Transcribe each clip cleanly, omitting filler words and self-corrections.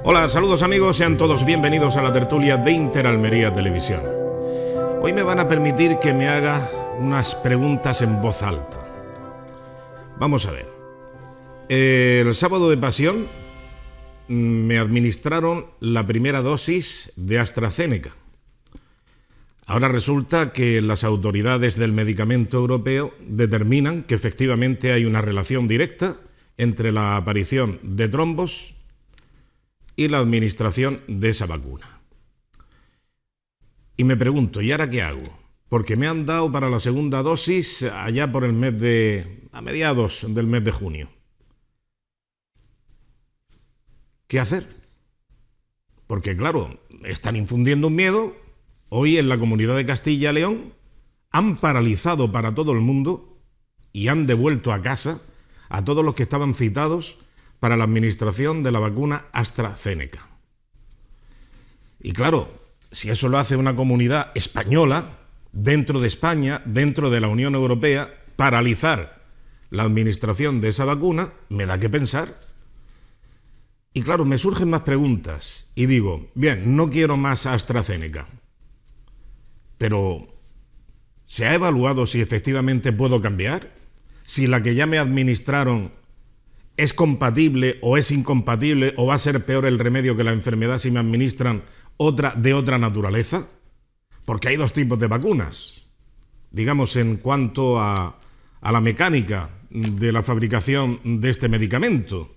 Hola, saludos amigos, sean todos bienvenidos a la tertulia de Interalmería Televisión. Hoy me van a permitir que me haga unas preguntas en voz alta. Vamos a ver. El sábado de Pasión me administraron la primera dosis de AstraZeneca. Ahora resulta que las autoridades del medicamento europeo determinan que efectivamente hay una relación directa entre la aparición de trombos y la administración de esa vacuna. Y me pregunto, ¿y ahora qué hago? Porque me han dado para la segunda dosis allá por a mediados del mes de junio. ¿Qué hacer? Porque claro, están infundiendo un miedo. Hoy en la Comunidad de Castilla y León han paralizado para todo el mundo y han devuelto a casa a todos los que estaban citados para la administración de la vacuna AstraZeneca. Y claro, si eso lo hace una comunidad española, dentro de España, dentro de la Unión Europea, paralizar la administración de esa vacuna, me da que pensar. Y claro, me surgen más preguntas y digo, bien, no quiero más AstraZeneca, pero ¿se ha evaluado si efectivamente puedo cambiar? Si la que ya me administraron ¿es compatible o es incompatible o va a ser peor el remedio que la enfermedad si me administran otra de otra naturaleza? Porque hay dos tipos de vacunas. Digamos, en cuanto a la mecánica de la fabricación de este medicamento.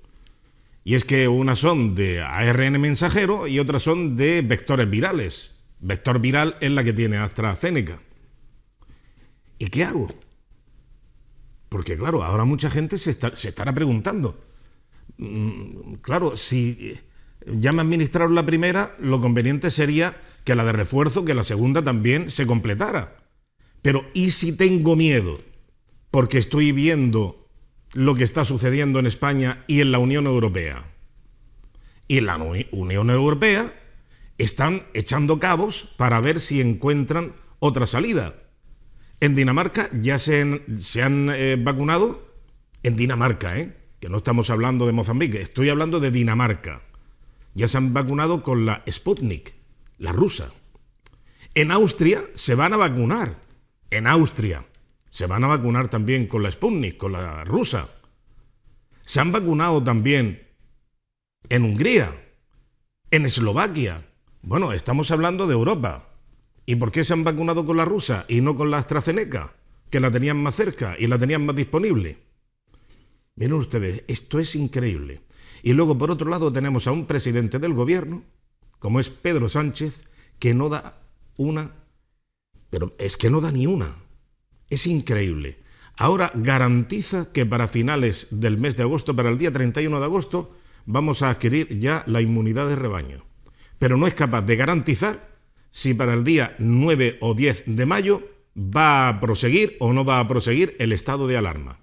Y es que unas son de ARN mensajero y otras son de vectores virales. Vector viral es la que tiene AstraZeneca. ¿Y qué hago? Porque claro, ahora mucha gente se estará preguntando. Claro, si ya me administraron la primera, lo conveniente sería que la de refuerzo, que la segunda también se completara. Pero ¿y si tengo miedo? Porque estoy viendo lo que está sucediendo en España y en la Unión Europea. Y en la Unión Europea están echando cabos para ver si encuentran otra salida. En Dinamarca ya se han vacunado, en Dinamarca, que no estamos hablando de Mozambique, estoy hablando de Dinamarca. Ya se han vacunado con la Sputnik, la rusa. En Austria se van a vacunar, en Austria se van a vacunar también con la Sputnik, con la rusa. Se han vacunado también en Hungría, en Eslovaquia. Bueno, estamos hablando de Europa. ¿Y por qué se han vacunado con la rusa y no con la AstraZeneca? Que la tenían más cerca y la tenían más disponible. Miren ustedes, esto es increíble. Y luego, por otro lado, tenemos a un presidente del gobierno, como es Pedro Sánchez, que no da una, pero es que no da ni una. Es increíble. Ahora garantiza que para finales del mes de agosto, para el día 31 de agosto, vamos a adquirir ya la inmunidad de rebaño. Pero no es capaz de garantizar si para el día 9 o 10 de mayo va a proseguir o no va a proseguir el estado de alarma.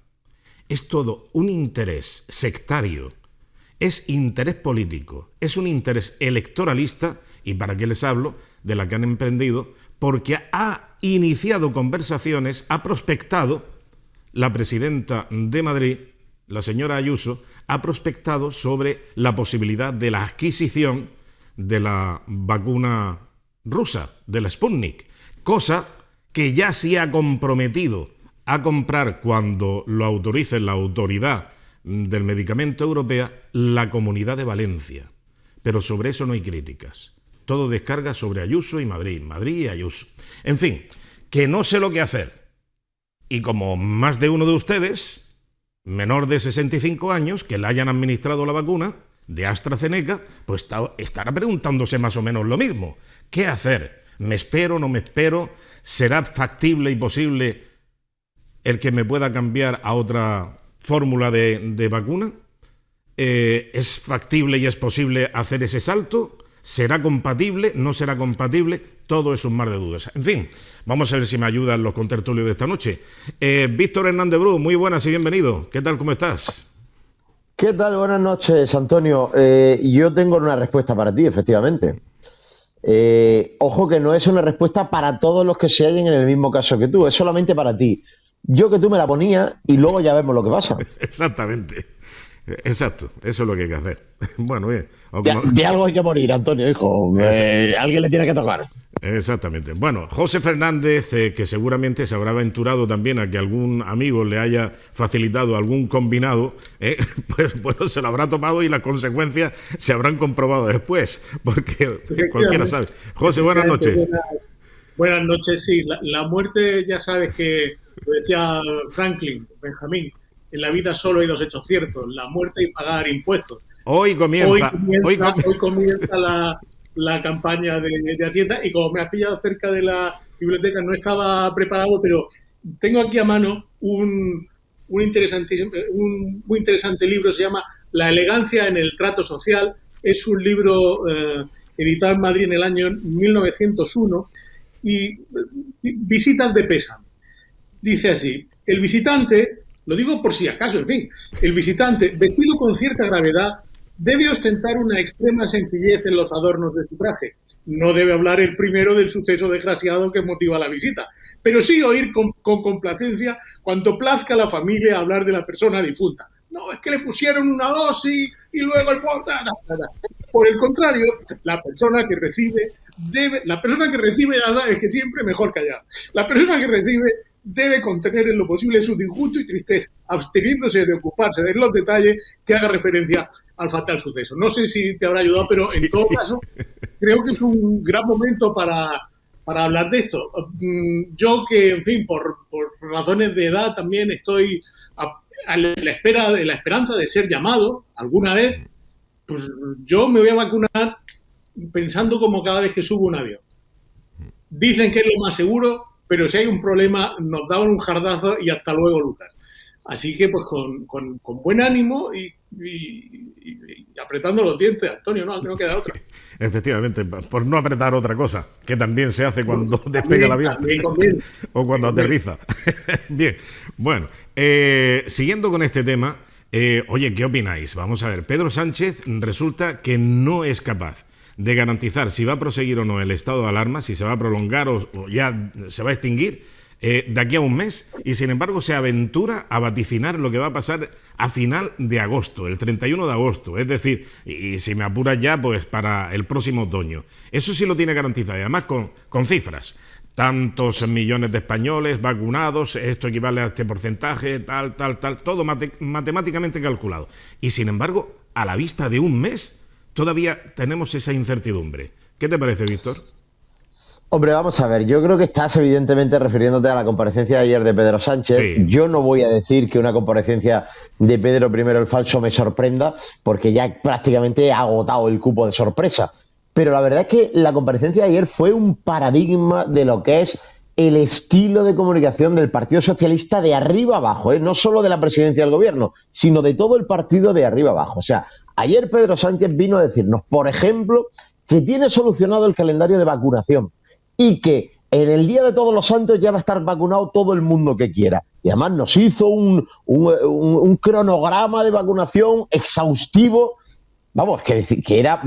Es todo un interés sectario, es interés político, es un interés electoralista, y para qué les hablo de la que han emprendido, porque ha iniciado conversaciones, ha prospectado, la presidenta de Madrid, la señora Ayuso, ha prospectado sobre la posibilidad de la adquisición de la vacuna rusa, de la Sputnik, cosa que ya se ha comprometido a comprar cuando lo autorice la autoridad del medicamento europea, la Comunidad de Valencia. Pero sobre eso no hay críticas. Todo descarga sobre Ayuso y Madrid, Madrid y Ayuso. En fin, que no sé lo que hacer. Y como más de uno de ustedes, menor de 65 años, que le hayan administrado la vacuna de AstraZeneca, pues estará preguntándose más o menos lo mismo. ¿Qué hacer? ¿Me espero, no me espero? ¿Será factible y posible el que me pueda cambiar a otra fórmula de vacuna? ¿Es factible y es posible hacer ese salto? ¿Será compatible? ¿No será compatible? Todo es un mar de dudas. En fin, vamos a ver si me ayudan los contertulios de esta noche. Víctor Hernández Bru, muy buenas y bienvenido. ¿Qué tal? ¿Cómo estás? ¿Qué tal? Buenas noches, Antonio. Yo tengo una respuesta para ti, efectivamente. Ojo que no es una respuesta para todos los que se hallen en el mismo caso que tú, es solamente para ti. Yo que tú me la ponía y luego ya vemos lo que pasa. Exactamente. Exacto, eso es lo que hay que hacer. Bueno, bien. De algo hay que morir, Antonio, hijo. Alguien le tiene que tocar. Exactamente. Bueno, José Fernández, que seguramente se habrá aventurado también a que algún amigo le haya facilitado algún combinado, pues bueno, se lo habrá tomado y las consecuencias se habrán comprobado después, porque cualquiera sabe. José, buenas noches. Buenas noches, sí. La muerte, ya sabes que, lo decía Benjamín, en la vida solo hay dos hechos ciertos, la muerte y pagar impuestos. Hoy comienza la campaña de Hacienda, y como me has pillado cerca de la biblioteca, no estaba preparado, pero tengo aquí a mano un muy interesante libro, se llama La elegancia en el trato social. Es un libro editado en Madrid en el año 1901 y visitas de pésame. Dice así: el visitante, lo digo por si acaso, en fin, el visitante, vestido con cierta gravedad, debe ostentar una extrema sencillez en los adornos de su traje. No debe hablar el primero del suceso desgraciado que motiva la visita, pero sí oír con complacencia cuanto plazca a la familia hablar de la persona difunta. No, es que le pusieron una dosis y luego el... Por el contrario, la persona que recibe, ya sabes que siempre mejor callar. La persona que recibe debe contener en lo posible su disgusto y tristeza, absteniéndose de ocuparse de los detalles que haga referencia al fatal suceso. No sé si te habrá ayudado, pero en todo caso creo que es un gran momento para hablar de esto. Yo que, en fin, por razones de edad también estoy a la esperanza de ser llamado alguna vez, pues yo me voy a vacunar pensando como cada vez que subo un avión. Dicen que es lo más seguro, pero si hay un problema nos daban un jardazo y hasta luego, Lucas. Así que pues con buen ánimo y apretando los dientes, Antonio, no queda otra. Efectivamente, por no apretar otra cosa, que también se hace cuando despega el avión o cuando aterriza. Bien, bueno, siguiendo con este tema, oye, ¿qué opináis? Vamos a ver, Pedro Sánchez resulta que no es capaz de garantizar si va a proseguir o no el estado de alarma, si se va a prolongar o ya se va a extinguir de aquí a un mes, y sin embargo se aventura a vaticinar lo que va a pasar a final de agosto, el 31 de agosto, es decir, y si me apuras ya, pues para el próximo otoño. Eso sí lo tiene garantizado, y además con cifras. Tantos millones de españoles vacunados, esto equivale a este porcentaje, tal, todo matemáticamente calculado. Y sin embargo, a la vista de un mes, todavía tenemos esa incertidumbre. ¿Qué te parece, Víctor? Hombre, vamos a ver, yo creo que estás evidentemente refiriéndote a la comparecencia de ayer de Pedro Sánchez. Sí. Yo no voy a decir que una comparecencia de Pedro I el Falso me sorprenda, porque ya prácticamente ha agotado el cupo de sorpresa. Pero la verdad es que la comparecencia de ayer fue un paradigma de lo que es el estilo de comunicación del Partido Socialista de arriba abajo, no solo de la presidencia del gobierno, sino de todo el partido de arriba abajo. O sea, ayer Pedro Sánchez vino a decirnos, por ejemplo, que tiene solucionado el calendario de vacunación y que en el Día de Todos los Santos ya va a estar vacunado todo el mundo que quiera. Y además nos hizo un cronograma de vacunación exhaustivo. Vamos, que era,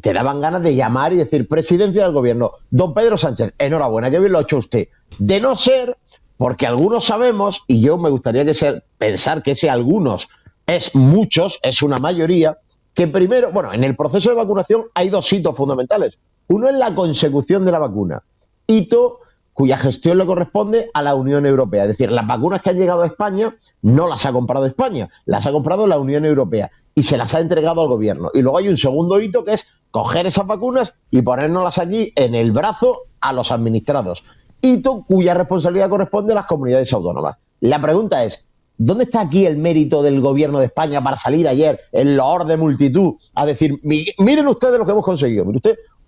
te daban ganas de llamar y decir: presidencia del gobierno, don Pedro Sánchez, enhorabuena, que bien lo ha hecho usted. De no ser, porque algunos sabemos, y yo me gustaría pensar que ese algunos es muchos, es una mayoría, que primero, bueno, en el proceso de vacunación hay dos hitos fundamentales. Uno es la consecución de la vacuna, hito cuya gestión le corresponde a la Unión Europea. Es decir, las vacunas que han llegado a España no las ha comprado España, las ha comprado la Unión Europea y se las ha entregado al gobierno. Y luego hay un segundo hito, que es coger esas vacunas y ponérnoslas aquí en el brazo a los administrados. Hito cuya responsabilidad corresponde a las comunidades autónomas. La pregunta es: ¿dónde está aquí el mérito del gobierno de España para salir ayer en loor de multitud a decir: miren ustedes lo que hemos conseguido? Mire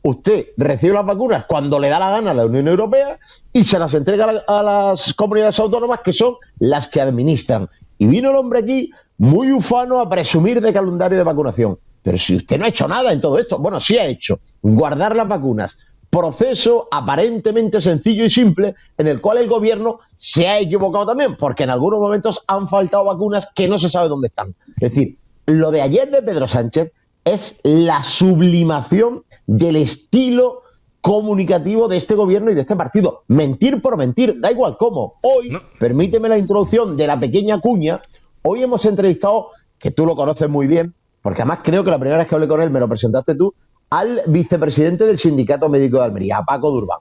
usted recibe las vacunas cuando le da la gana a la Unión Europea y se las entrega a las comunidades autónomas, que son las que administran. Y vino el hombre aquí muy ufano a presumir de calendario de vacunación. Pero si usted no ha hecho nada en todo esto. Bueno, sí ha hecho: guardar las vacunas. Proceso aparentemente sencillo y simple, en el cual el gobierno se ha equivocado también, porque en algunos momentos han faltado vacunas que no se sabe dónde están. Es decir, lo de ayer de Pedro Sánchez es la sublimación del estilo comunicativo de este gobierno y de este partido. Mentir por mentir, da igual cómo. Hoy, permíteme la introducción de la pequeña cuña, hoy hemos entrevistado que tú lo conoces muy bien, porque además creo que la primera vez que hablé con él me lo presentaste tú, al vicepresidente del Sindicato Médico de Almería, a Paco Durban.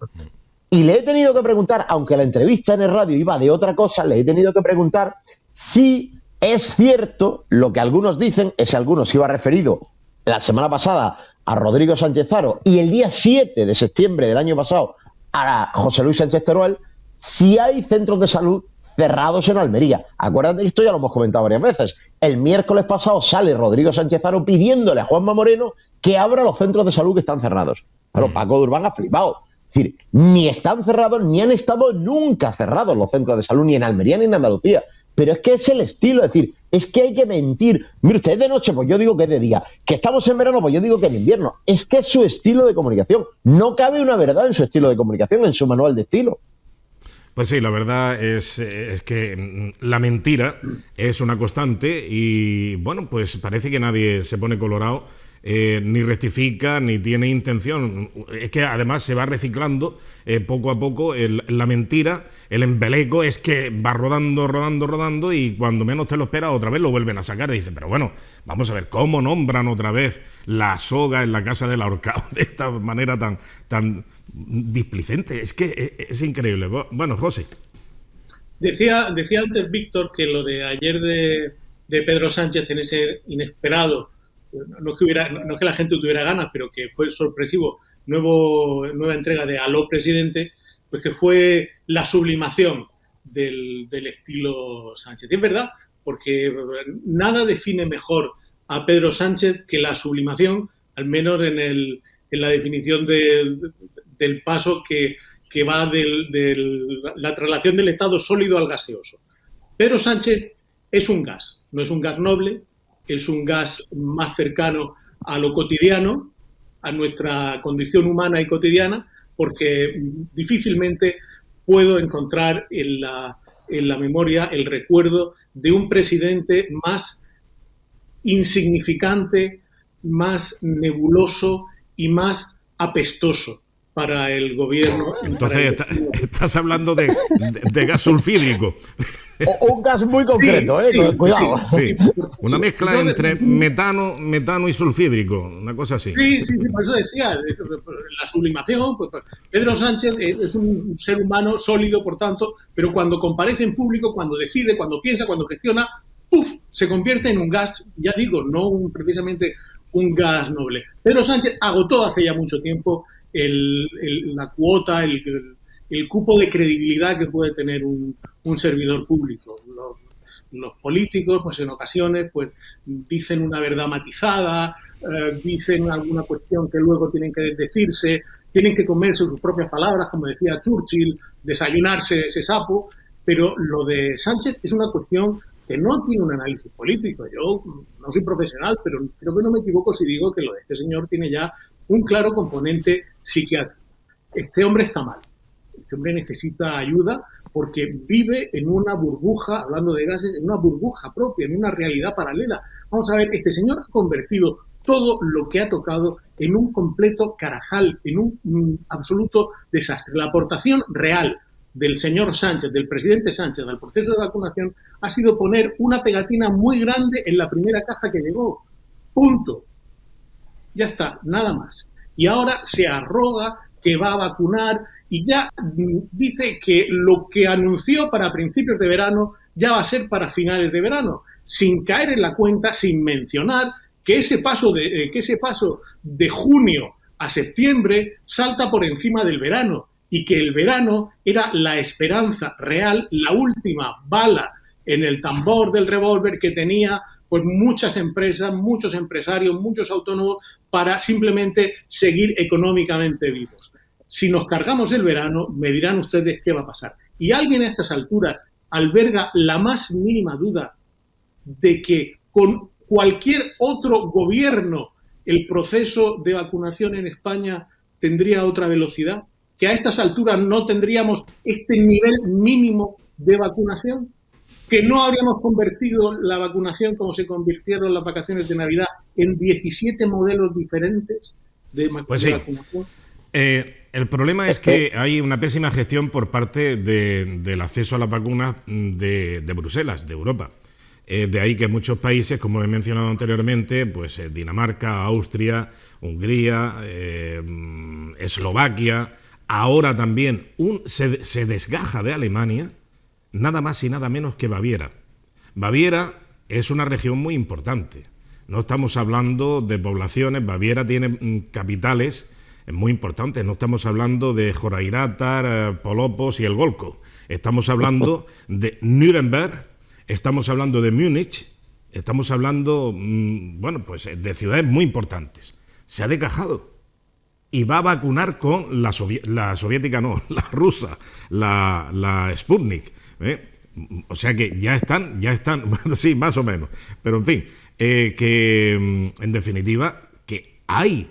Y le he tenido que preguntar, aunque la entrevista en el radio iba de otra cosa, le he tenido que preguntar si es cierto lo que algunos dicen, ese algunos iba referido la semana pasada a Rodrigo Sánchez Haro y el día 7 de septiembre del año pasado a José Luis Sánchez Teruel, si hay centros de salud cerrados en Almería. Acuérdate que esto ya lo hemos comentado varias veces. El miércoles pasado sale Rodrigo Sánchez Haro pidiéndole a Juanma Moreno que abra los centros de salud que están cerrados. Claro, Paco Durban ha flipado. Es decir, ni están cerrados, ni han estado nunca cerrados los centros de salud, ni en Almería ni en Andalucía. Pero es que es el estilo, es decir, es que hay que mentir. Mire usted, es de noche, pues yo digo que es de día. Que estamos en verano, pues yo digo que en invierno. Es que es su estilo de comunicación. No cabe una verdad en su estilo de comunicación, en su manual de estilo. Pues sí, la verdad es que la mentira es una constante y, bueno, pues parece que nadie se pone colorado, ni rectifica, ni tiene intención. Es que además se va reciclando poco a poco la mentira, el embeleco es que va rodando y cuando menos te lo esperas otra vez lo vuelven a sacar y dicen, pero bueno, vamos a ver, ¿cómo nombran otra vez la soga en la casa del ahorcado de esta manera tan displicente? Es que es increíble. Bueno, José. Decía antes Víctor que lo de ayer de Pedro Sánchez tiene que ser inesperado. No es que la gente tuviera ganas, pero que fue sorpresivo. Nueva entrega de Aló Presidente, pues que fue la sublimación del estilo Sánchez. Y es verdad, porque nada define mejor a Pedro Sánchez que la sublimación, al menos en la definición del paso que va de la traslación del estado sólido al gaseoso. Pedro Sánchez es un gas, no es un gas noble, es un gas más cercano a lo cotidiano, a nuestra condición humana y cotidiana, porque difícilmente puedo encontrar en la memoria el recuerdo de un presidente más insignificante, más nebuloso y más apestoso para el gobierno. Entonces estás hablando de gas sulfídrico. Un gas muy concreto, sí, cuidado. Sí. Una mezcla entre metano y sulfídrico, una cosa así. Sí, por eso decía, la sublimación, pues Pedro Sánchez es un ser humano sólido, por tanto, pero cuando comparece en público, cuando decide, cuando piensa, cuando gestiona, ¡puf!, se convierte en un gas, ya digo, no precisamente un gas noble. Pedro Sánchez agotó hace ya mucho tiempo la cuota, el cupo de credibilidad que puede tener un servidor público. Los políticos, pues en ocasiones, pues dicen una verdad matizada, dicen alguna cuestión que luego tienen que desdecirse, tienen que comerse sus propias palabras, como decía Churchill, desayunarse ese sapo, pero lo de Sánchez es una cuestión que no tiene un análisis político. Yo no soy profesional, pero creo que no me equivoco si digo que lo de este señor tiene ya un claro componente psiquiátrico. Este hombre está mal. Este hombre necesita ayuda porque vive en una burbuja, hablando de gases, en una burbuja propia, en una realidad paralela. Vamos a ver, este señor ha convertido todo lo que ha tocado en un completo carajal, en un absoluto desastre. La aportación real del señor Sánchez, del presidente Sánchez, al proceso de vacunación, ha sido poner una pegatina muy grande en la primera caja que llegó. Punto. Ya está, nada más. Y ahora se arroga que va a vacunar y ya dice que lo que anunció para principios de verano ya va a ser para finales de verano, sin caer en la cuenta, sin mencionar que ese paso de junio a septiembre salta por encima del verano y que el verano era la esperanza real, la última bala en el tambor del revólver que tenía pues muchas empresas, muchos empresarios, muchos autónomos para simplemente seguir económicamente vivos. Si nos cargamos el verano, me dirán ustedes qué va a pasar. Y alguien a estas alturas alberga la más mínima duda de que con cualquier otro gobierno el proceso de vacunación en España tendría otra velocidad, que a estas alturas no tendríamos este nivel mínimo de vacunación, que no habríamos convertido la vacunación como se convirtieron las vacaciones de Navidad en 17 modelos diferentes de vacunación. El problema es que hay una pésima gestión por parte del acceso a las vacunas de Bruselas, de Europa. De ahí que muchos países, como he mencionado anteriormente, pues Dinamarca, Austria, Hungría, Eslovaquia, ahora también se desgaja de Alemania, nada más y nada menos que Baviera. Baviera es una región muy importante. No estamos hablando de poblaciones, Baviera tiene capitales muy importantes, no estamos hablando de Jorairátar, Polopos y el Golco. Estamos hablando de Nuremberg, estamos hablando de Múnich, estamos hablando, bueno, pues de ciudades muy importantes. Se ha desgajado y va a vacunar con la soviética, no, la rusa, la Sputnik. O sea que ya están, bueno, sí, más o menos. Pero en fin, que en definitiva, que hay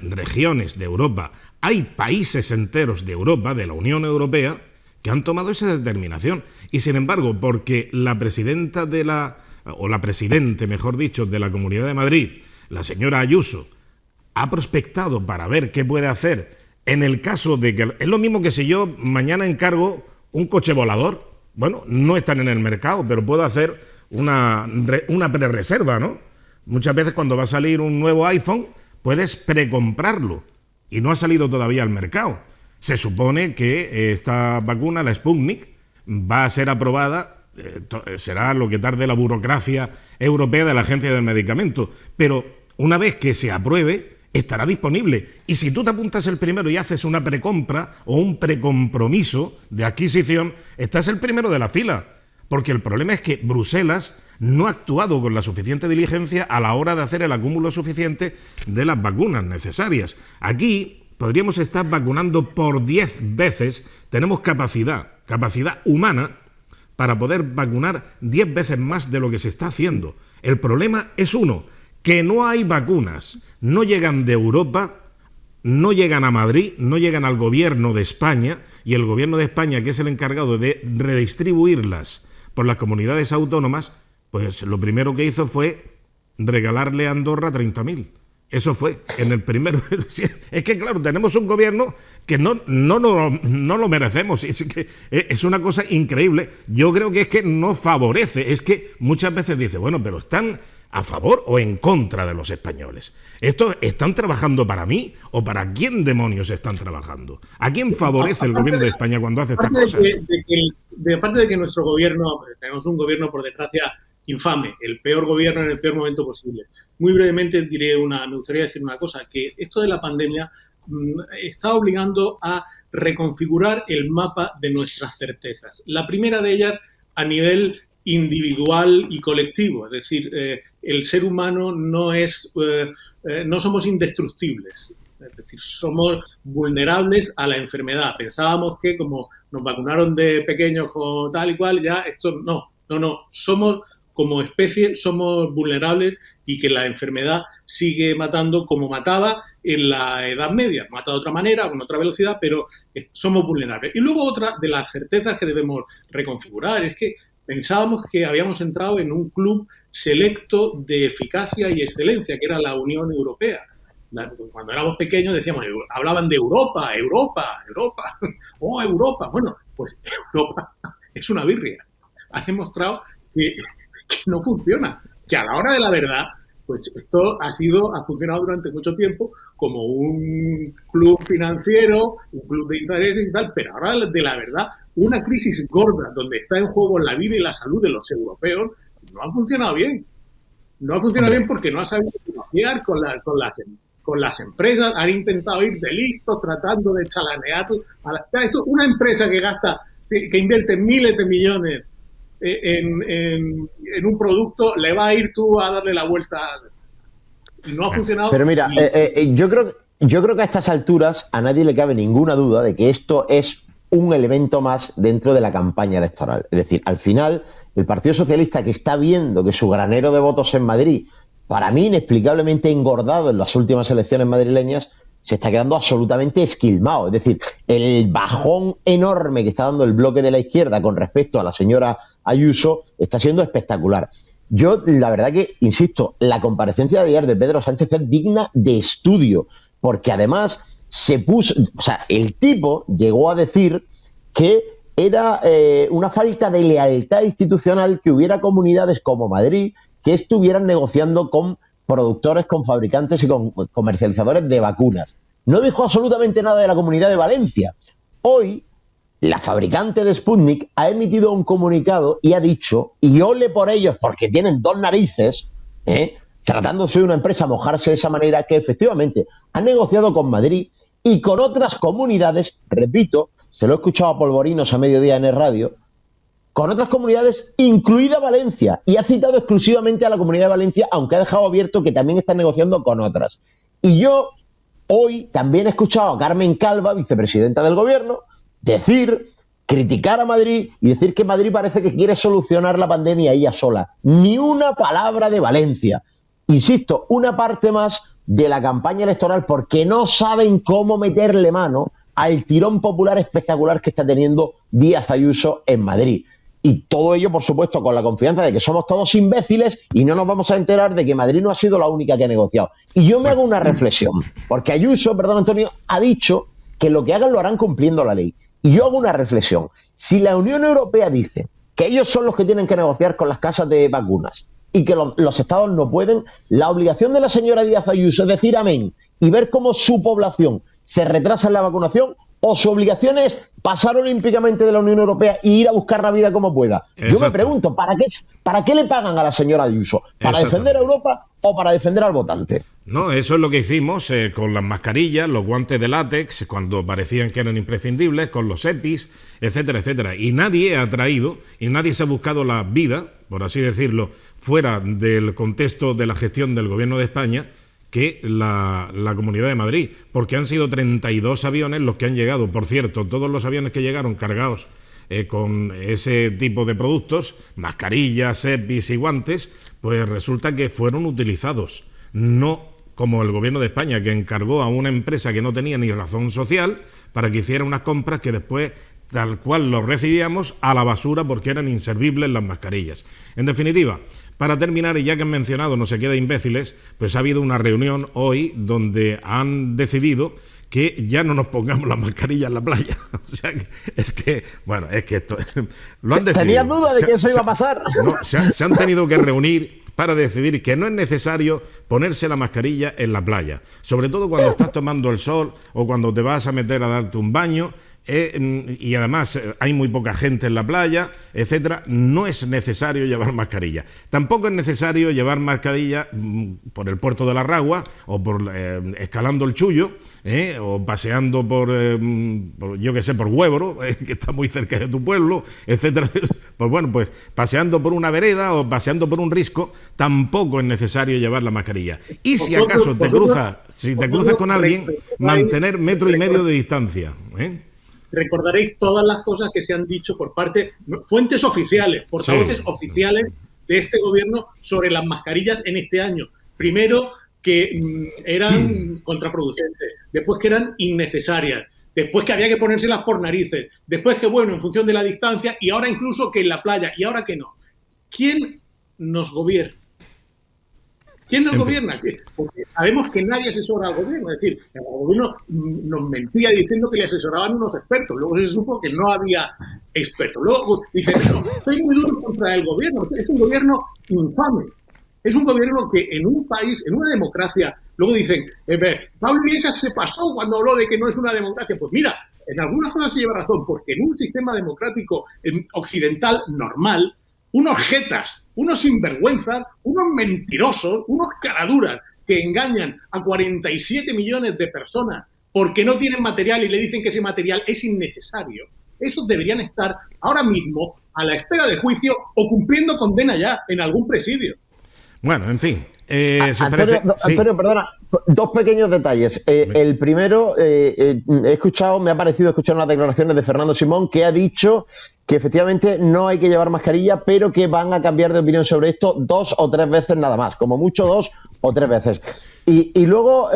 regiones de Europa, hay países enteros de Europa, de la Unión Europea, que han tomado esa determinación. Y sin embargo, porque la presidenta la presidente, mejor dicho, de la Comunidad de Madrid, la señora Ayuso, ha prospectado para ver qué puede hacer en el caso de que... Es lo mismo que si yo mañana encargo un coche volador. Bueno, no están en el mercado, pero puedo hacer una prerreserva, ¿no? Muchas veces cuando va a salir un nuevo iPhone, puedes precomprarlo y no ha salido todavía al mercado. Se supone que esta vacuna, la Sputnik, va a ser aprobada, será lo que tarde la burocracia europea de la Agencia del Medicamento, pero una vez que se apruebe, estará disponible. Y si tú te apuntas el primero y haces una precompra o un precompromiso de adquisición, estás el primero de la fila. Porque el problema es que Bruselas no ha actuado con la suficiente diligencia a la hora de hacer el acúmulo suficiente de las vacunas necesarias. Aquí podríamos estar vacunando por 10 veces, tenemos capacidad humana para poder vacunar 10 veces más de lo que se está haciendo. El problema es que no hay vacunas, no llegan de Europa, no llegan a Madrid, no llegan al gobierno de España, y el gobierno de España, que es el encargado de redistribuirlas por las comunidades autónomas, pues lo primero que hizo fue regalarle a Andorra 30.000. Eso fue en el primero. Es que, claro, tenemos un gobierno que no lo merecemos. Es una cosa increíble. Yo creo que es que no favorece. Es que muchas veces dice, bueno, pero están a favor o en contra de los españoles. ¿Estos están trabajando para mí o para quién demonios están trabajando? ¿A quién favorece el gobierno de España cuando hace estas cosas? Aparte de que nuestro gobierno, tenemos un gobierno, por desgracia, infame, el peor gobierno en el peor momento posible. Muy brevemente me gustaría decir una cosa, que esto de la pandemia está obligando a reconfigurar el mapa de nuestras certezas. La primera de ellas a nivel individual y colectivo, es decir, el ser humano no somos indestructibles, es decir, somos vulnerables a la enfermedad. Pensábamos que como nos vacunaron de pequeños o tal y cual, ya esto no, somos como especie, somos vulnerables y que la enfermedad sigue matando como mataba en la Edad Media, mata de otra manera, con otra velocidad, pero somos vulnerables. Y luego otra de las certezas que debemos reconfigurar es que pensábamos que habíamos entrado en un club selecto de eficacia y excelencia, que era la Unión Europea. Cuando éramos pequeños decíamos, hablaban de Europa. ¡Oh, Europa! Bueno, pues Europa es una birria. Ha demostrado que no funciona. Que a la hora de la verdad, pues esto ha funcionado durante mucho tiempo como un club financiero, un club de intereses y tal, pero ahora de la verdad, una crisis gorda donde está en juego la vida y la salud de los europeos, no ha funcionado bien. No ha funcionado bien porque no ha sabido negociar con las empresas, han intentado ir de listos tratando de chalanear. Una empresa que invierte miles de millones en un producto, le va a ir tú a darle la vuelta. No ha funcionado. Pero mira, yo creo que a estas alturas a nadie le cabe ninguna duda de que esto es un elemento más dentro de la campaña electoral. Es decir, al final, el Partido Socialista, que está viendo que su granero de votos en Madrid, para mí inexplicablemente engordado en las últimas elecciones madrileñas, se está quedando absolutamente esquilmado. Es decir, el bajón enorme que está dando el bloque de la izquierda con respecto a la señora Ayuso está siendo espectacular. Yo, la verdad que, insisto, la comparecencia de ayer de Pedro Sánchez es digna de estudio, porque además el tipo llegó a decir que era una falta de lealtad institucional que hubiera comunidades como Madrid que estuvieran negociando con productores, con fabricantes y con comercializadores de vacunas. No dijo absolutamente nada de la Comunidad de Valencia. Hoy, la fabricante de Sputnik ha emitido un comunicado y ha dicho, y ole por ellos porque tienen dos narices, tratándose de una empresa mojarse de esa manera, que efectivamente ha negociado con Madrid y con otras comunidades, repito, se lo he escuchado a Polvorinos a mediodía en el radio, con otras comunidades, incluida Valencia, y ha citado exclusivamente a la Comunidad de Valencia, aunque ha dejado abierto que también está negociando con otras. Y yo hoy también he escuchado a Carmen Calva, vicepresidenta del Gobierno, criticar a Madrid y decir que Madrid parece que quiere solucionar la pandemia ella sola. Ni una palabra de Valencia. Insisto, una parte más de la campaña electoral porque no saben cómo meterle mano al tirón popular espectacular que está teniendo Díaz Ayuso en Madrid. Y todo ello, por supuesto, con la confianza de que somos todos imbéciles y no nos vamos a enterar de que Madrid no ha sido la única que ha negociado. Y yo me hago una reflexión, porque Ayuso, perdón Antonio, ha dicho que lo que hagan lo harán cumpliendo la ley. Y yo hago una reflexión. Si la Unión Europea dice que ellos son los que tienen que negociar con las casas de vacunas y que los estados no pueden, la obligación de la señora Díaz Ayuso es decir amén y ver cómo su población se retrasa en la vacunación, o su obligación es pasar olímpicamente de la Unión Europea e ir a buscar la vida como pueda. Exacto. Yo me pregunto, ¿para qué le pagan a la señora Ayuso? ¿Para defender a Europa o para defender al votante? No, eso es lo que hicimos con las mascarillas, los guantes de látex, cuando parecían que eran imprescindibles, con los EPIs, etcétera, etcétera. Y nadie ha traído, y nadie se ha buscado la vida, por así decirlo, fuera del contexto de la gestión del Gobierno de España, que la Comunidad de Madrid, porque han sido 32 aviones los que han llegado. Por cierto, todos los aviones que llegaron cargados con ese tipo de productos, mascarillas, EPIs y guantes, pues resulta que fueron utilizados, no como el Gobierno de España, que encargó a una empresa que no tenía ni razón social para que hiciera unas compras que después, tal cual los recibíamos, a la basura porque eran inservibles las mascarillas. En definitiva, para terminar, y ya que han mencionado no se queda imbéciles, pues ha habido una reunión hoy donde han decidido que ya no nos pongamos la mascarilla en la playa. O sea, es que esto lo han decidido. ¿Tenías duda de que eso iba a pasar? No, se han tenido que reunir para decidir que no es necesario ponerse la mascarilla en la playa, sobre todo cuando estás tomando el sol o cuando te vas a meter a darte un baño. Y además hay muy poca gente en la playa, etcétera. No es necesario llevar mascarilla. Tampoco es necesario llevar mascarilla por el puerto de la Ragua o por escalando el Chullo, o paseando por yo que sé, por Huéboro, que está muy cerca de tu pueblo, etcétera. Pues bueno, pues paseando por una vereda o paseando por un risco, tampoco es necesario llevar la mascarilla. Y si acaso te cruzas con alguien, mantener 1,5 metros de distancia, Recordaréis todas las cosas que se han dicho por parte, fuentes oficiales, portavoces oficiales de este gobierno sobre las mascarillas en este año. Primero, que eran contraproducentes, después que eran innecesarias, después que había que ponérselas por narices, después que, bueno, en función de la distancia, y ahora incluso que en la playa, y ahora que no. ¿Quién nos gobierna? ¿Quién nos gobierna? Porque sabemos que nadie asesora al gobierno. Es decir, el gobierno nos mentía diciendo que le asesoraban unos expertos. Luego se supo que no había expertos. Luego dice, no, soy muy duro contra el gobierno. Es un gobierno infame. Es un gobierno que en un país, en una democracia, luego dicen, Pablo Iglesias se pasó cuando habló de que no es una democracia. Pues mira, en algunas cosas se lleva razón, porque en un sistema democrático occidental normal, unos jetas, unos sinvergüenzas, unos mentirosos, unos caraduras que engañan a 47 millones de personas porque no tienen material y le dicen que ese material es innecesario. Esos deberían estar ahora mismo a la espera de juicio o cumpliendo condena ya en algún presidio. Bueno, en fin. Antonio, perdona, dos pequeños detalles. El primero, me ha parecido escuchar unas declaraciones de Fernando Simón que ha dicho que efectivamente no hay que llevar mascarilla, pero que van a cambiar de opinión sobre esto 2 o 3 veces nada más, como mucho 2 o 3 veces. Y luego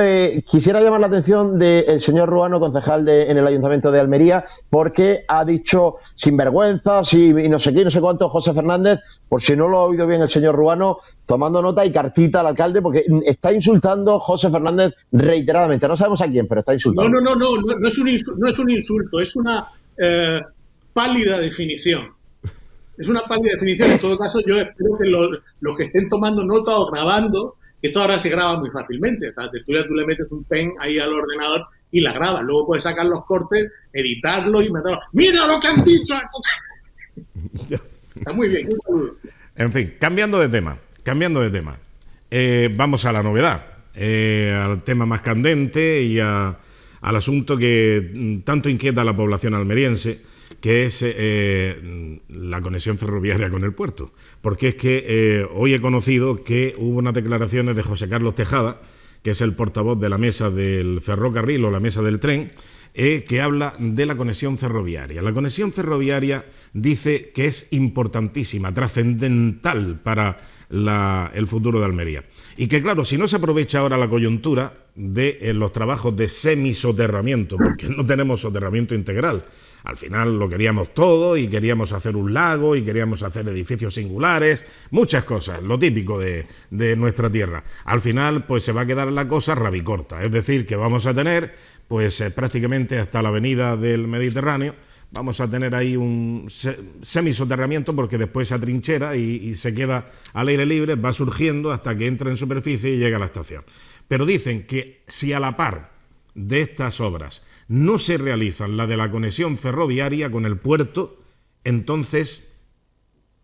quisiera llamar la atención del señor Ruano, concejal en el Ayuntamiento de Almería, porque ha dicho sinvergüenzas y no sé qué, no sé cuánto, José Fernández, por si no lo ha oído bien el señor Ruano, tomando nota y cartita al alcalde, porque está insultando José Fernández reiteradamente. No sabemos a quién, pero está insultando. No es un insulto, es una pálida definición. Es una pálida definición. En todo caso, yo espero que los que estén tomando nota o grabando, que esto ahora se graba muy fácilmente. La tertulia tú le metes un pen ahí al ordenador y la grabas. Luego puedes sacar los cortes, editarlo y meterlo. ¡Mira lo que han dicho! Está muy bien. Un saludo. En fin, cambiando de tema. Vamos a la novedad, al tema más candente y al asunto que tanto inquieta a la población almeriense, que es la conexión ferroviaria con el puerto. Porque es que hoy he conocido que hubo unas declaraciones de José Carlos Tejada, que es el portavoz de la mesa del ferrocarril o la mesa del tren, que habla de la conexión ferroviaria. La conexión ferroviaria dice que es importantísima, trascendental para el futuro de Almería. Y que, claro, si no se aprovecha ahora la coyuntura de los trabajos de semisoterramiento, porque no tenemos soterramiento integral. Al final lo queríamos todo y queríamos hacer un lago y queríamos hacer edificios singulares, muchas cosas, lo típico de nuestra tierra. Al final pues se va a quedar la cosa rabicorta, es decir, que vamos a tener pues prácticamente hasta la avenida del Mediterráneo, vamos a tener ahí un semisoterramiento porque después se atrinchera y se queda al aire libre, va surgiendo hasta que entra en superficie y llega a la estación. Pero dicen que si a la par de estas obras no se realizan la de la conexión ferroviaria con el puerto, entonces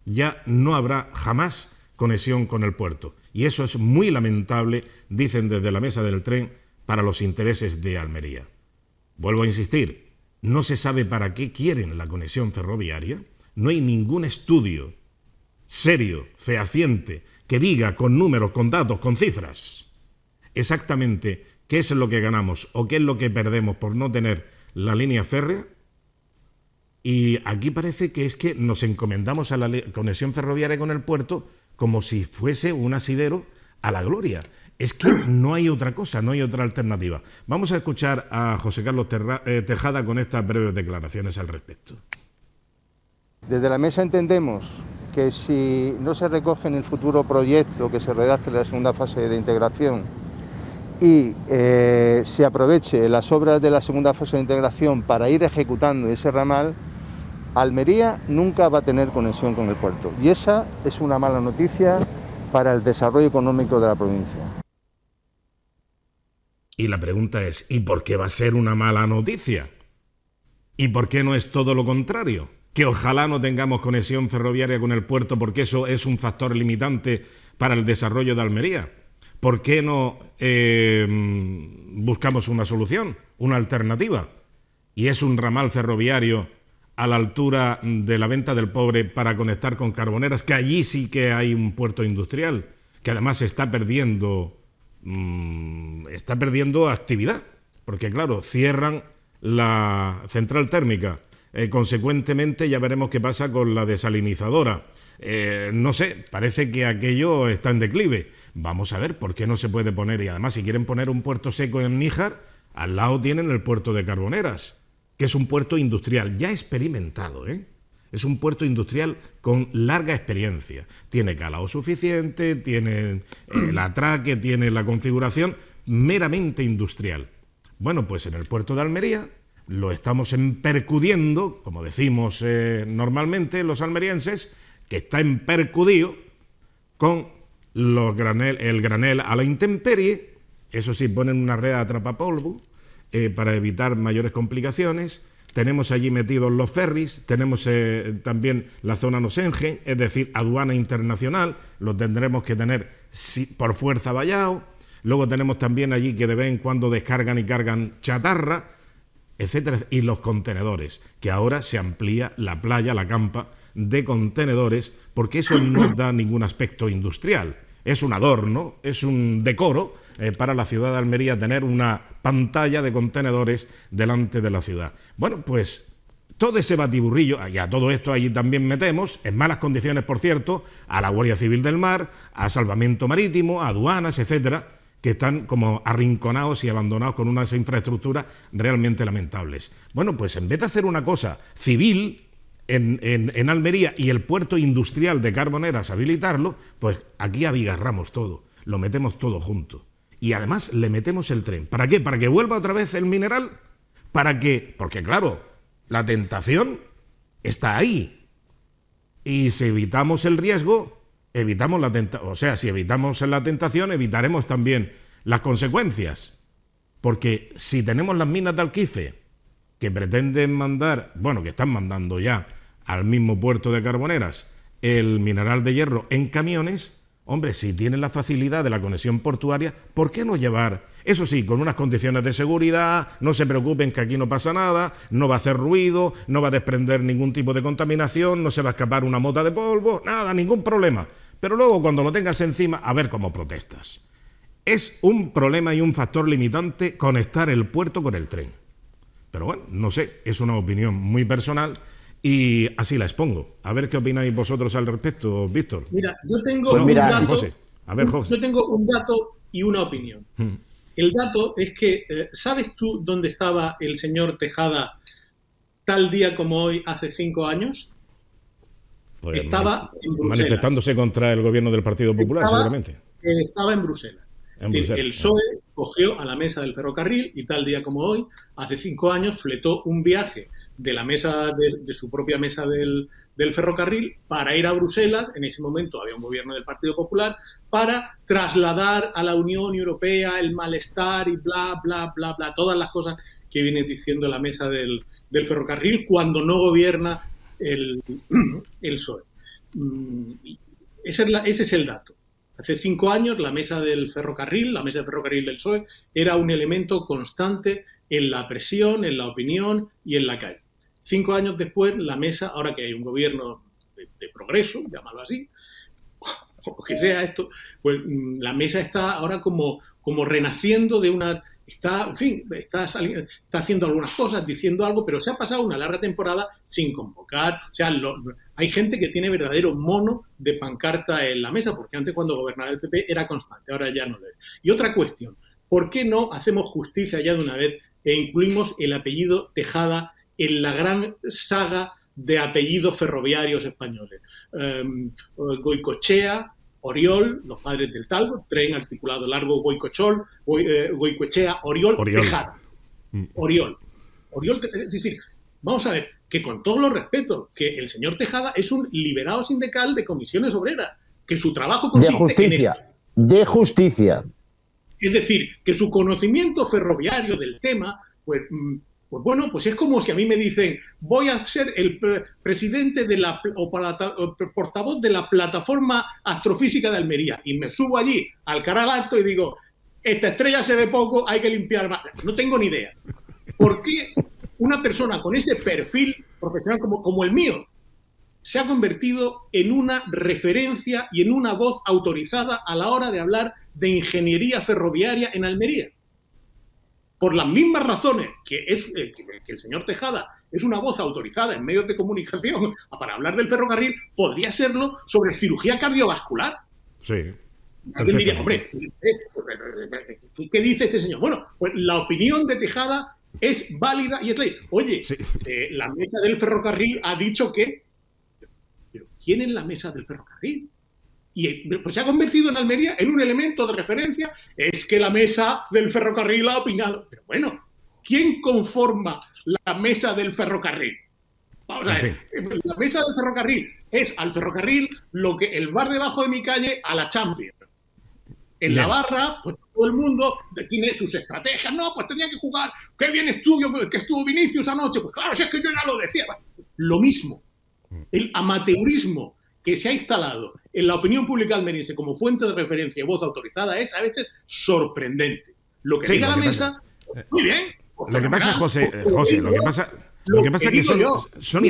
ya no habrá jamás conexión con el puerto. Y eso es muy lamentable, dicen desde la mesa del tren, para los intereses de Almería. Vuelvo a insistir, no se sabe para qué quieren la conexión ferroviaria, no hay ningún estudio serio, fehaciente, que diga con números, con datos, con cifras, exactamente qué es lo que ganamos o qué es lo que perdemos por no tener la línea férrea. Y aquí parece que es que nos encomendamos a la conexión ferroviaria con el puerto como si fuese un asidero a la gloria. Es que no hay otra cosa, no hay otra alternativa. Vamos a escuchar a José Carlos Tejada con estas breves declaraciones al respecto. Desde la mesa entendemos que si no se recoge en el futuro proyecto que se redacte en la segunda fase de integración y se aproveche las obras de la segunda fase de integración para ir ejecutando ese ramal, Almería nunca va a tener conexión con el puerto. Y esa es una mala noticia para el desarrollo económico de la provincia. Y la pregunta es, ¿y por qué va a ser una mala noticia? ¿Y por qué no es todo lo contrario? Que ojalá no tengamos conexión ferroviaria con el puerto porque eso es un factor limitante para el desarrollo de Almería. ¿Por qué no buscamos una solución, una alternativa? Y es un ramal ferroviario a la altura de la Venta del Pobre para conectar con Carboneras, que allí sí que hay un puerto industrial, que además está perdiendo actividad, porque claro, cierran la central térmica, consecuentemente ya veremos qué pasa con la desalinizadora. No sé, parece que aquello está en declive. Vamos a ver por qué no se puede poner, y además si quieren poner un puerto seco en Níjar, al lado tienen el puerto de Carboneras, que es un puerto industrial ya experimentado, Es un puerto industrial con larga experiencia. Tiene calado suficiente, tiene el atraque, tiene la configuración meramente industrial. Bueno, pues en el puerto de Almería lo estamos empercudiendo, como decimos normalmente los almerienses, que está empercudido con el granel a la intemperie. Eso sí, ponen una red atrapapolvo para evitar mayores complicaciones. Tenemos allí metidos los ferries, tenemos también la zona Nosengen, es decir, aduana internacional, lo tendremos que tener por fuerza vallado. Luego tenemos también allí que de vez en cuando descargan y cargan chatarra, etcétera. Y los contenedores, que ahora se amplía la playa, la campa de contenedores, porque eso no da ningún aspecto industrial. Es un adorno, es un decoro para la ciudad de Almería tener una pantalla de contenedores delante de la ciudad. Bueno, pues todo ese batiburrillo, y a todo esto allí también metemos, en malas condiciones, por cierto, a la Guardia Civil del Mar, a Salvamento Marítimo, a aduanas, etcétera, que están como arrinconados y abandonados con unas infraestructuras realmente lamentables. Bueno, pues en vez de hacer una cosa civil en Almería y el puerto industrial de Carboneras habilitarlo, pues aquí abigarramos todo, lo metemos todo junto. Y además le metemos el tren. ¿Para qué? ¿Para que vuelva otra vez el mineral? ¿Para qué? Porque claro, la tentación está ahí. Y si evitamos el riesgo, evitamos la tentación. O sea, si evitamos la tentación, evitaremos también las consecuencias. Porque si tenemos las minas de Alquife, que pretenden mandar, bueno, que están mandando ya al mismo puerto de Carboneras, el mineral de hierro en camiones, hombre, si tienen la facilidad de la conexión portuaria, ¿por qué no llevar? Eso sí, con unas condiciones de seguridad, no se preocupen que aquí no pasa nada, no va a hacer ruido, no va a desprender ningún tipo de contaminación, no se va a escapar una mota de polvo, nada, ningún problema. Pero luego cuando lo tengas encima, a ver cómo protestas. Es un problema y un factor limitante conectar el puerto con el tren. Pero bueno, no sé, es una opinión muy personal y así la expongo. A ver qué opináis vosotros al respecto, Víctor. Mira, yo tengo Pues mira, un dato. José. A ver, José. Yo tengo un dato y una opinión. El dato es que, ¿sabes tú dónde estaba el señor Tejada tal día como hoy hace 5 años? Pues Estaba en Bruselas. manifestándose contra el gobierno del Partido Popular, seguramente. Estaba en Bruselas. El PSOE cogió a la mesa del ferrocarril y tal día como hoy, hace 5 años, fletó un viaje de la mesa de su propia mesa del ferrocarril para ir a Bruselas. En ese momento había un gobierno del Partido Popular, para trasladar a la Unión Europea el malestar y bla, bla, bla, bla, todas las cosas que viene diciendo la mesa del ferrocarril cuando no gobierna el PSOE. Ese es el dato. Hace 5 años la mesa del ferrocarril del PSOE, era un elemento constante en la presión, en la opinión y en la calle. 5 años después, la mesa, ahora que hay un gobierno de progreso, llámalo así, o lo que sea esto, pues la mesa está ahora como renaciendo de una... Está haciendo algunas cosas, diciendo algo, pero se ha pasado una larga temporada sin convocar. O sea, hay gente que tiene verdadero mono de pancarta en la mesa, porque antes cuando gobernaba el PP era constante, ahora ya no lo es. Y otra cuestión, ¿por qué no hacemos justicia ya de una vez e incluimos el apellido Tejada en la gran saga de apellidos ferroviarios españoles? Goicoechea, Oriol, los padres del Talgo, tren articulado largo Goicoechea, Oriol, Tejada. Oriol, es decir, vamos a ver, que con todos los respetos, que el señor Tejada es un liberado sindical de comisiones obreras, que su trabajo consiste de justicia. Es decir, que su conocimiento ferroviario del tema, pues bueno, pues es como si a mí me dicen, voy a ser el presidente o portavoz de la plataforma astrofísica de Almería, y me subo allí al Caral Alto y digo, esta estrella se ve poco, hay que limpiar más. No tengo ni idea. ¿Por qué una persona con ese perfil profesional como el mío se ha convertido en una referencia y en una voz autorizada a la hora de hablar de ingeniería ferroviaria en Almería? Por las mismas razones que el señor Tejada es una voz autorizada en medios de comunicación para hablar del ferrocarril, podría serlo sobre cirugía cardiovascular. Sí. Alguien diría, hombre, ¿qué dice este señor? Bueno, pues la opinión de Tejada es válida y es ley. Oye, sí. La mesa del ferrocarril ha dicho que... ¿Pero quién es la mesa del ferrocarril? Y pues se ha convertido en Almería en un elemento de referencia. Es que la mesa del ferrocarril ha opinado. Pero bueno, ¿quién conforma la mesa del ferrocarril? Vamos a ver, la mesa del ferrocarril es al ferrocarril lo que el bar debajo de mi calle a la Champions. En la barra, pues todo el mundo tiene sus estrategias. No, pues tenía que jugar. Qué bien estuvo Vinicius anoche. Pues claro, si es que yo ya lo decía. Lo mismo. El amateurismo que se ha instalado en la opinión pública almeriense como fuente de referencia y voz autorizada es a veces sorprendente. Lo que diga la mesa, muy bien. Lo que pasa, José, lo que pasa es que son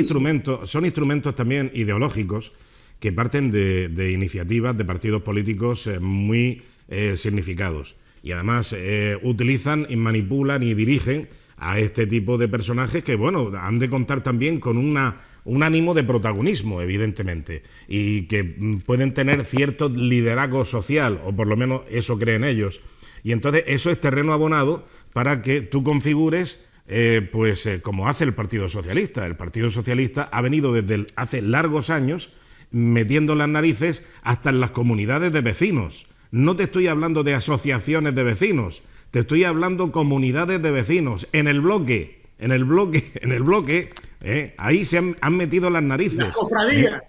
instrumentos también ideológicos que parten de iniciativas de partidos políticos muy significados. Y además utilizan y manipulan y dirigen a este tipo de personajes que, bueno, han de contar también con un ánimo de protagonismo, evidentemente, y que pueden tener cierto liderazgo social, o por lo menos eso creen ellos. Y entonces eso es terreno abonado para que tú configures, como hace el Partido Socialista. El Partido Socialista ha venido desde hace largos años metiendo las narices hasta en las comunidades de vecinos. No te estoy hablando de asociaciones de vecinos, te estoy hablando comunidades de vecinos, en el bloque. en el bloque, ahí se han metido las narices. Las cofradías.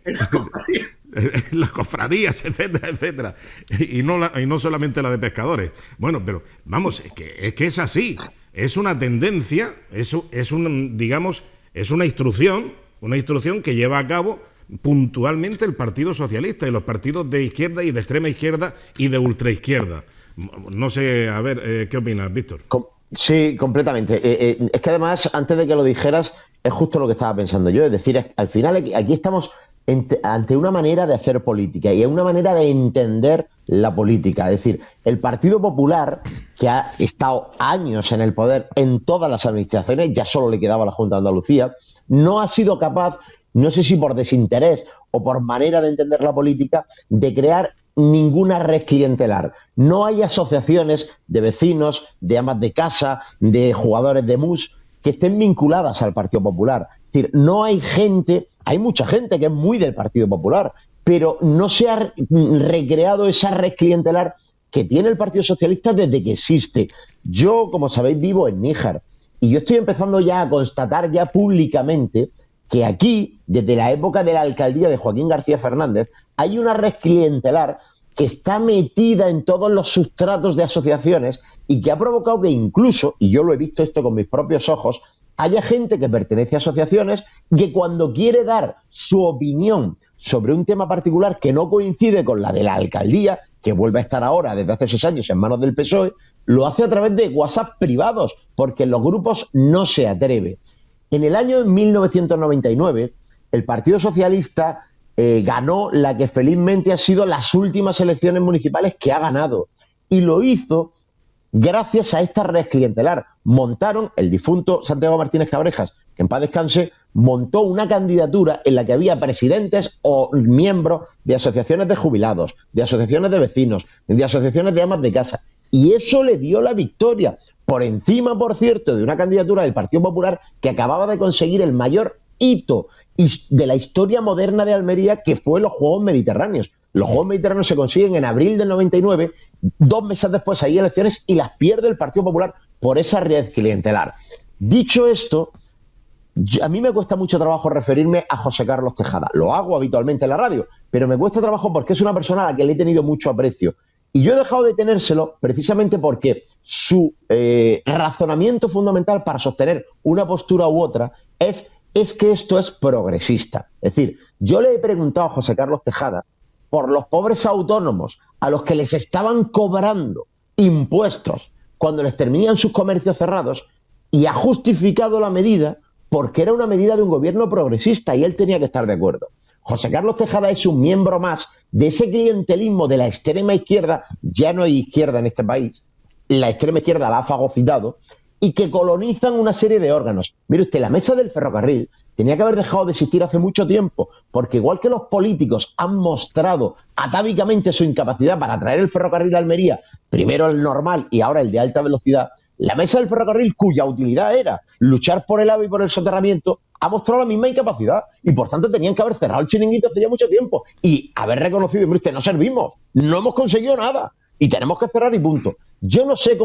Las cofradías, etcétera, etcétera. Y no solamente la de pescadores. Bueno, pero vamos, es que es así. Es una tendencia, es una instrucción que lleva a cabo puntualmente el Partido Socialista y los partidos de izquierda y de extrema izquierda y de ultraizquierda. No sé, a ver, ¿qué opinas, Víctor? Sí, completamente. Es que además, antes de que lo dijeras, es justo lo que estaba pensando yo. Es decir, al final aquí estamos ante una manera de hacer política y una manera de entender la política. Es decir, el Partido Popular, que ha estado años en el poder en todas las administraciones, ya solo le quedaba la Junta de Andalucía, no ha sido capaz, no sé si por desinterés o por manera de entender la política, de crear ninguna red clientelar. No hay asociaciones de vecinos, de amas de casa, de jugadores de mus que estén vinculadas al Partido Popular. Es decir, no hay gente, hay mucha gente que es muy del Partido Popular, pero no se ha recreado esa red clientelar que tiene el Partido Socialista desde que existe. Yo, como sabéis, vivo en Níjar y yo estoy empezando ya a constatar ya públicamente que aquí, desde la época de la alcaldía de Joaquín García Fernández, hay una red clientelar que está metida en todos los sustratos de asociaciones y que ha provocado que incluso, y yo lo he visto esto con mis propios ojos, haya gente que pertenece a asociaciones que cuando quiere dar su opinión sobre un tema particular que no coincide con la de la alcaldía, que vuelve a estar ahora desde hace 6 años en manos del PSOE, lo hace a través de WhatsApp privados, porque en los grupos no se atreve. En el año 1999, el Partido Socialista ganó la que felizmente ha sido las últimas elecciones municipales que ha ganado. Y lo hizo gracias a esta red clientelar. Montaron, el difunto Santiago Martínez Cabrejas, que en paz descanse, montó una candidatura en la que había presidentes o miembros de asociaciones de jubilados, de asociaciones de vecinos, de asociaciones de amas de casa. Y eso le dio la victoria, por encima, por cierto, de una candidatura del Partido Popular que acababa de conseguir el mayor hito de la historia moderna de Almería, que fue los Juegos Mediterráneos. Los Juegos Mediterráneos se consiguen en abril del 99, 2 meses después hay elecciones y las pierde el Partido Popular por esa red clientelar. Dicho esto, a mí me cuesta mucho trabajo referirme a José Carlos Tejada. Lo hago habitualmente en la radio, pero me cuesta trabajo porque es una persona a la que le he tenido mucho aprecio. Y yo he dejado de tenérselo precisamente porque su razonamiento fundamental para sostener una postura u otra es que esto es progresista. Es decir, yo le he preguntado a José Carlos Tejada por los pobres autónomos a los que les estaban cobrando impuestos cuando les terminan sus comercios cerrados y ha justificado la medida porque era una medida de un gobierno progresista y él tenía que estar de acuerdo. José Carlos Tejada es un miembro más de ese clientelismo de la extrema izquierda, ya no hay izquierda en este país, la extrema izquierda la ha fagocitado, y que colonizan una serie de órganos. Mire usted, la mesa del ferrocarril tenía que haber dejado de existir hace mucho tiempo, porque igual que los políticos han mostrado atávicamente su incapacidad para traer el ferrocarril a Almería, primero el normal y ahora el de alta velocidad, la mesa del ferrocarril, cuya utilidad era luchar por el AVE y por el soterramiento, ha mostrado la misma incapacidad y por tanto tenían que haber cerrado el chiringuito hace ya mucho tiempo y haber reconocido, mire usted, no servimos, no hemos conseguido nada y tenemos que cerrar y punto. Yo no sé,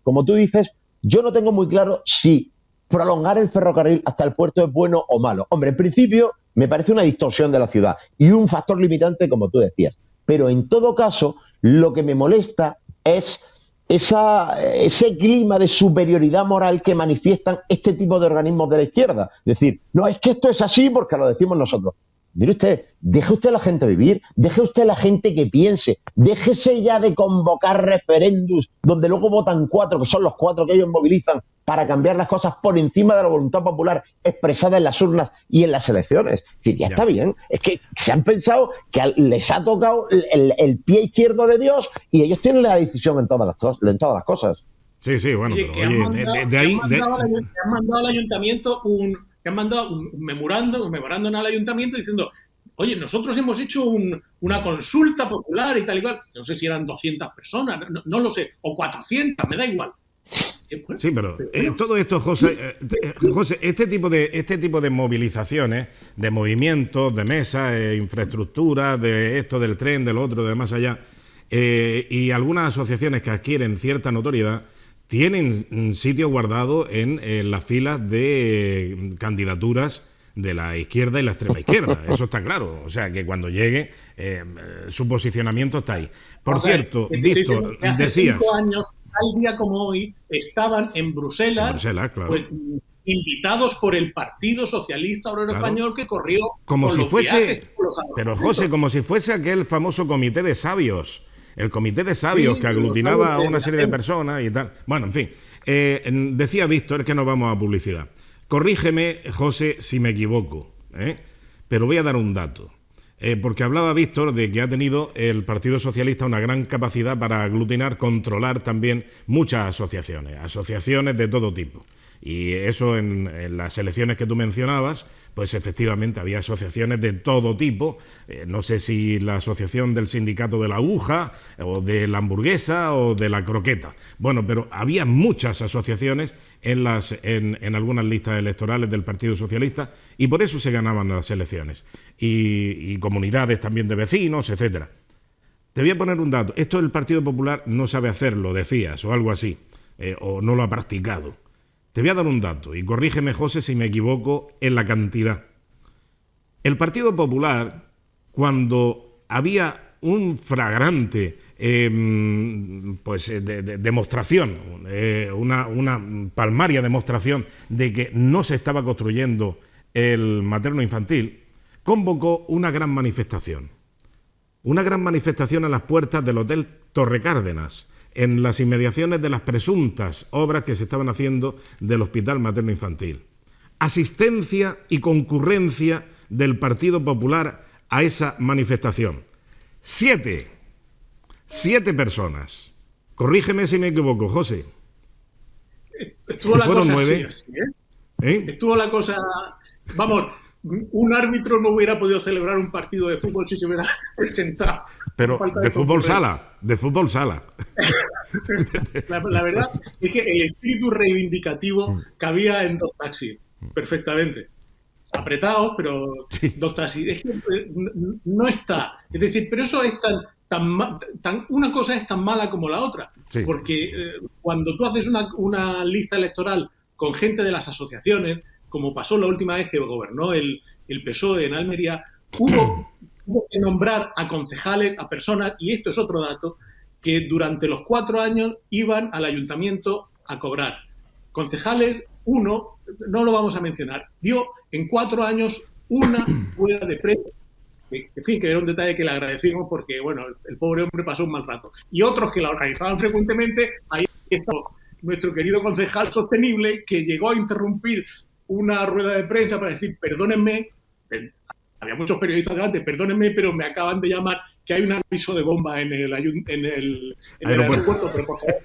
como tú dices, yo no tengo muy claro si prolongar el ferrocarril hasta el puerto es bueno o malo. Hombre, en principio me parece una distorsión de la ciudad y un factor limitante, como tú decías. Pero en todo caso, lo que me molesta es ese clima de superioridad moral que manifiestan este tipo de organismos de la izquierda. Es decir, no, es que esto es así porque lo decimos nosotros. Mire usted, deje usted a la gente vivir, deje usted a la gente que piense, déjese ya de convocar referéndums donde luego votan 4, que son los 4 que ellos movilizan para cambiar las cosas por encima de la voluntad popular expresada en las urnas y en las elecciones. Es decir, ya está bien. Es que se han pensado que les ha tocado el pie izquierdo de Dios y ellos tienen la decisión en todas las cosas. Sí, bueno, oye, pero han mandado al ayuntamiento un memorándum al ayuntamiento diciendo, oye, nosotros hemos hecho una consulta popular y tal y cual. No sé si eran 200 personas, no lo sé, o 400, me da igual. Sí, pero todo esto, José, este tipo de movilizaciones, de movimientos, de mesas, infraestructuras, de esto del tren, del otro, de más allá, y algunas asociaciones que adquieren cierta notoriedad, tienen sitio guardado en las filas de candidaturas de la izquierda y la extrema izquierda. Eso está claro. O sea, que cuando llegue, su posicionamiento está ahí. Por cierto, Víctor, hace decías... 5 años, tal día como hoy, estaban en Bruselas, claro. pues, invitados por el Partido Socialista Obrero Español, que corrió como si fuese, pero José, como si fuese aquel famoso comité de sabios, el comité de sabios que aglutinaba a una serie de personas y tal. Bueno, en fin, decía Víctor que nos vamos a publicidad. Corrígeme, José, si me equivoco, pero voy a dar un dato. Porque hablaba Víctor de que ha tenido el Partido Socialista una gran capacidad para aglutinar, controlar también muchas asociaciones de todo tipo. Y eso en las elecciones que tú mencionabas, pues efectivamente había asociaciones de todo tipo. No sé si la asociación del sindicato de la aguja, o de la hamburguesa, o de la croqueta. Bueno, pero había muchas asociaciones en algunas listas electorales del Partido Socialista, y por eso se ganaban las elecciones. Y comunidades también de vecinos, etcétera. Te voy a poner un dato. Esto el Partido Popular no sabe hacerlo, decías, o algo así, o no lo ha practicado. Te voy a dar un dato, y corrígeme, José, si me equivoco en la cantidad. El Partido Popular, cuando había un flagrante demostración, una palmaria demostración de que no se estaba construyendo el materno-infantil, convocó una gran manifestación. Una gran manifestación a las puertas del Hotel Torre Cárdenas, en las inmediaciones de las presuntas obras que se estaban haciendo del Hospital Materno-Infantil. Asistencia y concurrencia del Partido Popular a esa manifestación. 7 personas. Corrígeme si me equivoco, José. Estuvo la cosa 9. así, Estuvo la cosa... Vamos, un árbitro no hubiera podido celebrar un partido de fútbol si se hubiera presentado. Pero de fútbol sala. La verdad es que el espíritu reivindicativo cabía en dos taxis, perfectamente. Apretados, pero sí. Dos taxis. Es que no está. Es decir, pero eso es una cosa es tan mala como la otra. Sí. Porque cuando tú haces una lista electoral con gente de las asociaciones, como pasó la última vez que gobernó el PSOE en Almería, hubo que nombrar a concejales, a personas, y esto es otro dato, que durante los 4 años iban al ayuntamiento a cobrar. Concejales, uno, no lo vamos a mencionar, dio en 4 años una rueda de prensa, que, en fin, que era un detalle que le agradecimos porque, bueno, el pobre hombre pasó un mal rato. Y otros que la organizaban frecuentemente, ahí está nuestro querido concejal sostenible, que llegó a interrumpir una rueda de prensa para decir, perdónenme, había muchos periodistas delante, perdónenme, pero me acaban de llamar que hay un aviso de bomba en el aeropuerto, pero por favor,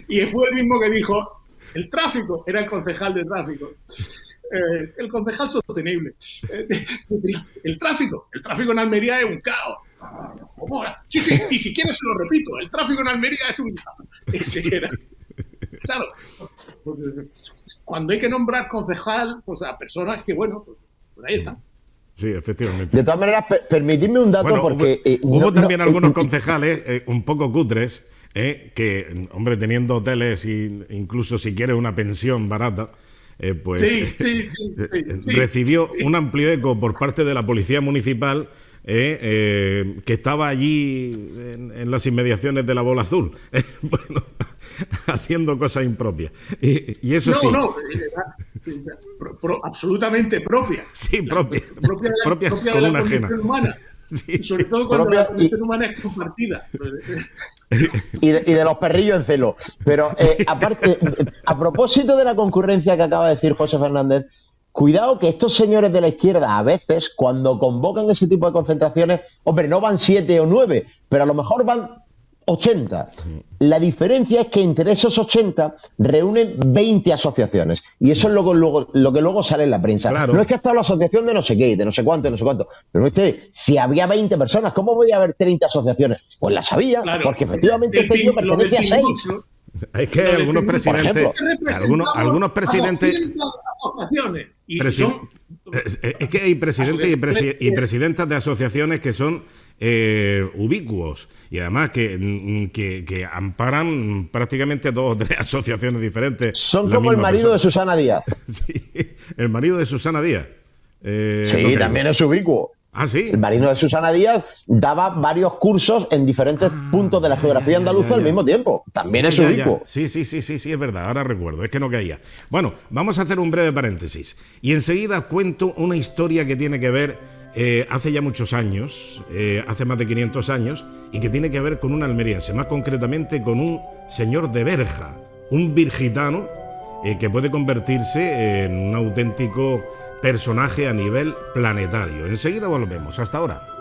y fue el mismo que dijo, el tráfico, era el concejal de tráfico, el concejal sostenible, el tráfico en Almería es un caos. ¿Cómo? Sí, y si quieres se lo repito, el tráfico en Almería es un caos. Ese era. Claro, cuando hay que nombrar concejal, pues a personas que, bueno, pues ahí está. Sí, efectivamente. De todas maneras, permitidme un dato, bueno, porque... Hubo también algunos concejales un poco cutres, que, hombre, teniendo hoteles e incluso si quieres una pensión barata, pues recibió un amplio eco por parte de la Policía Municipal, que estaba allí en las inmediaciones de la Bola Azul. Bueno, haciendo cosas impropias. Y eso sí. No, absolutamente propia. Sí, propia de la condición humana. Sí, y sobre todo cuando la condición humana es compartida. Y de los perrillos en celo. Pero aparte, a propósito de la concurrencia que acaba de decir José Fernández, cuidado que estos señores de la izquierda a veces, cuando convocan ese tipo de concentraciones, hombre, no van 7 o 9, pero a lo mejor van 80. La diferencia es que entre esos 80 reúnen 20 asociaciones. Y eso es lo que luego sale en la prensa. Claro. No es que ha estado la asociación de no sé qué, de no sé cuánto, de no sé cuánto. Pero usted, si había 20 personas, ¿cómo podía haber 30 asociaciones? Pues las había, claro, porque efectivamente este tío pertenece a 6. Es que algunos presidentes... Algunos presidentes... asociaciones. Es que hay presidentes y presidentas de asociaciones que son ubicuos y además que amparan prácticamente 2 o 3 asociaciones diferentes. Son como el marido de Susana Díaz. Sí, el marido de Susana Díaz. Sí, también es ubicuo. Ah, sí. El marido de Susana Díaz daba varios cursos en diferentes puntos de la geografía andaluza al mismo tiempo. También es ubicuo. Sí, es verdad, ahora recuerdo, es que no caía. Bueno, vamos a hacer un breve paréntesis y enseguida cuento una historia que tiene que ver hace ya muchos años, hace más de 500 años, y que tiene que ver con un almeriense, más concretamente con un señor de Berja, un virgitano que puede convertirse en un auténtico personaje a nivel planetario. Enseguida volvemos. Hasta ahora.